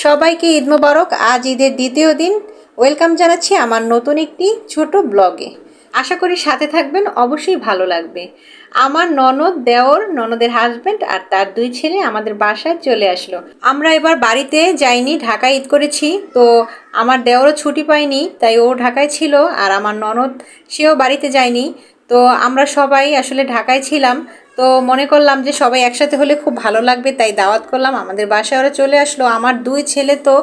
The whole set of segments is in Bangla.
সবাইকে ঈদ মোবারক। আজ ঈদের দ্বিতীয় দিন। ওয়েলকাম জানাচ্ছি আমার নতুন একটি ছোট ব্লগে। আশা করি সাথে থাকবেন, অবশ্যই ভালো লাগবে। আমার ননদ, দেওর, ননদের হাজব্যান্ড আর তার দুই ছেলে আমাদের বাসায় চলে আসলো। আমরা এবার বাড়িতে যাইনি, ঢাকায় ঈদ করেছি। তো আমার দেওরও ছুটি পায়নি, তাই ও ঢাকায় ছিল। আর আমার ননদ, সেও বাড়িতে যায়নি। তো আমরা সবাই আসলে ঢাকায় ছিলাম। তো মনে করলাম যে সবাই একসাথে হলে খুব ভালো লাগবে, তাই দাওয়াত করলাম। আমাদের বাসায় ওরা চলে আসলো। আমার দুই ছেলে তো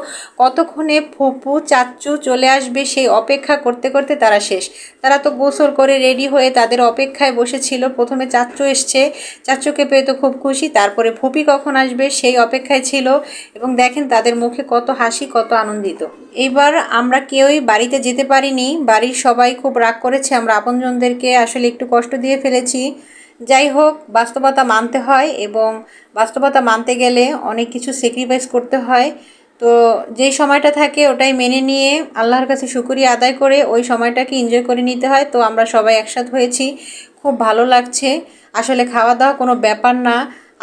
কতক্ষণে ফুপু চাচ্চু চলে আসবে সেই অপেক্ষা করতে করতে তারা শেষ। তারা তো গোসল করে রেডি হয়ে তাদের অপেক্ষায় বসেছিল। প্রথমে চাচ্চু এসছে, চাচ্চুকে পেয়ে তো খুব খুশি। তারপরে ফুপি কখন আসবে সেই অপেক্ষায় ছিল। এবং দেখেন তাদের মুখে কত হাসি, কত আনন্দিত। এইবার আমরা কেউই বাড়িতে যেতে পারিনি। বাড়ির সবাই খুব রাগ করেছে, আমরা আপনজনদেরকে আসলে একটু কষ্ট দিয়ে ফেলেছি। যাই হোক, বাস্তবতা মানতে হয় এবং বাস্তবতা মানতে গেলে অনেক কিছু স্যাক্রিফাইস করতে হয়। তো যেই সময়টা থাকে ওটাই মেনে নিয়ে আল্লাহর কাছে শুকরিয়া আদায় করে ওই সময়টাকে এনজয় করে নিতে হয়। তো আমরা সবাই একসাথে হয়েছি, খুব ভালো লাগছে। আসলে খাওয়া দাওয়া কোনো ব্যাপার না,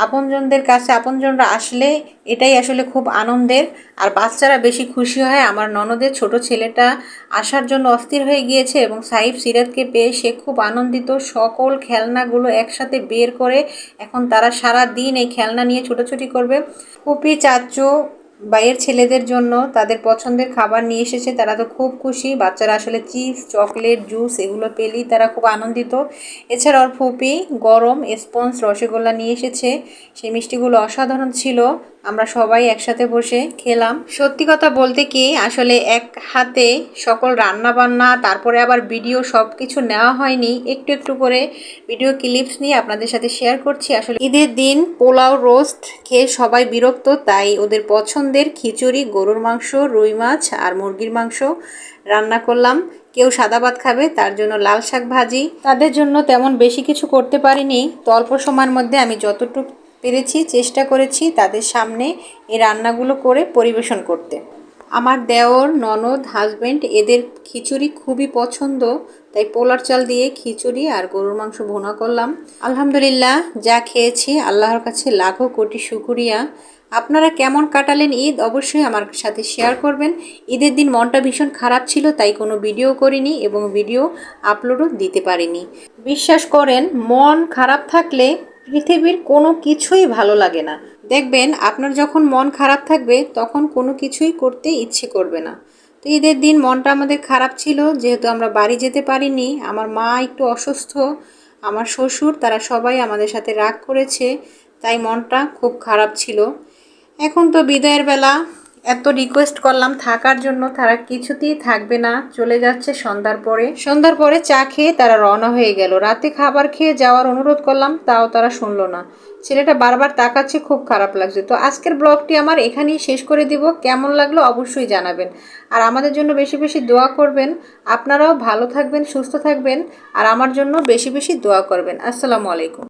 আপনজনদের কাছে আপনজনরা আসলে এটাই আসলে খুব আনন্দের। আর বাচ্চারা বেশি খুশি হয়। আমার ননদের ছোট ছেলেটা আসার জন্য অস্থির হয়ে গিয়েছে এবং সাইফ সিরাতকে পেয়ে সে খুব আনন্দিত। সকল খেলনাগুলো একসাথে বের করে এখন তারা সারা দিন এই খেলনা নিয়ে ছোটাছুটি করবে। ফুপি চাচু ভাইয়ের ছেলেদের জন্য তাদের পছন্দের খাবার নিয়ে এসেছে, তারা তো খুব খুশি। বাচ্চারা আসলে চিপস, চকলেট, জুস এগুলো পেলেই তারা খুব আনন্দিত। এছাড়াও ফুপি গরম স্পঞ্জ, রসগোল্লা নিয়ে এসেছে। সেই মিষ্টিগুলো অসাধারণ ছিল। আমরা সবাই একসাথে বসে খেলাম। সত্যি কথা বলতে কি, আসলে এক হাতে সকল রান্না বান্না, তারপরে আবার ভিডিও, সব কিছু নেওয়া হয়নি। একটু একটু করে ভিডিও ক্লিপস নিয়ে আপনাদের সাথে শেয়ার করছি। আসলে ঈদের দিন পোলাও রোস্ট খেয়ে সবাই বিরক্ত, তাই ওদের পছন্দের খিচুড়ি, গরুর মাংস, রুই মাছ আর মুরগির মাংস রান্না করলাম। কেউ সাদা ভাত খাবে, তার জন্য লাল শাক ভাজি। তাদের জন্য তেমন বেশি কিছু করতে পারিনি। তো অল্প সময়ের মধ্যে আমি যতটুকু পেরেছি চেষ্টা করেছি তাদের সামনে এই রান্নাগুলো করে পরিবেশন করতে। আমার দেওর, ননদ, হাজব্যান্ড এদের খিচুড়ি খুবই পছন্দ, তাই পোলার চাল দিয়ে খিচুড়ি আর গরুর মাংস ভুনা করলাম। আলহামদুলিল্লাহ, যা খেয়েছি আল্লাহর কাছে লাখো কোটি শুকরিয়া। আপনারা কেমন কাটালেন ঈদ, অবশ্যই আমার সাথে শেয়ার করবেন। ঈদের দিন মনটা ভীষণ খারাপ ছিল, তাই কোনো ভিডিও করিনি এবং ভিডিও আপলোডও দিতে পারিনি। বিশ্বাস করেন, মন খারাপ থাকলে পৃথিবীর কোনো কিছুই ভালো লাগে না। দেখবেন আপনার যখন মন খারাপ থাকবে তখন কোনো কিছুই করতে ইচ্ছে করবে না। তো ঈদের দিন মনটা আমাদের খারাপ ছিল, যেহেতু আমরা বাড়ি যেতে পারিনি। আমার মা একটু অসুস্থ, আমার শ্বশুর, তারা সবাই আমাদের সাথে রাগ করেছে, তাই মনটা খুব খারাপ ছিল। এখন তো বিদায়ের বেলা, এত রিকোয়েস্ট করলাম থাকার জন্য, তারা কিছুতেই থাকবে না, চলে যাচ্ছে সন্ধ্যার পরে চা খেয়ে তারা রওনা হয়ে গেল। রাতে খাবার খেয়ে যাওয়ার অনুরোধ করলাম, তাও তারা শুনলো না। ছেলেটা বারবার তাকাচ্ছে, খুব খারাপ লাগছে। তো আজকের ব্লগটি আমার এখানেই শেষ করে দিব। কেমন লাগলো অবশ্যই জানাবেন। আর আমাদের জন্য বেশি বেশি দোয়া করবেন। আপনারাও ভালো থাকবেন, সুস্থ থাকবেন, আর আমার জন্য বেশি বেশি দোয়া করবেন। আসসালামু আলাইকুম।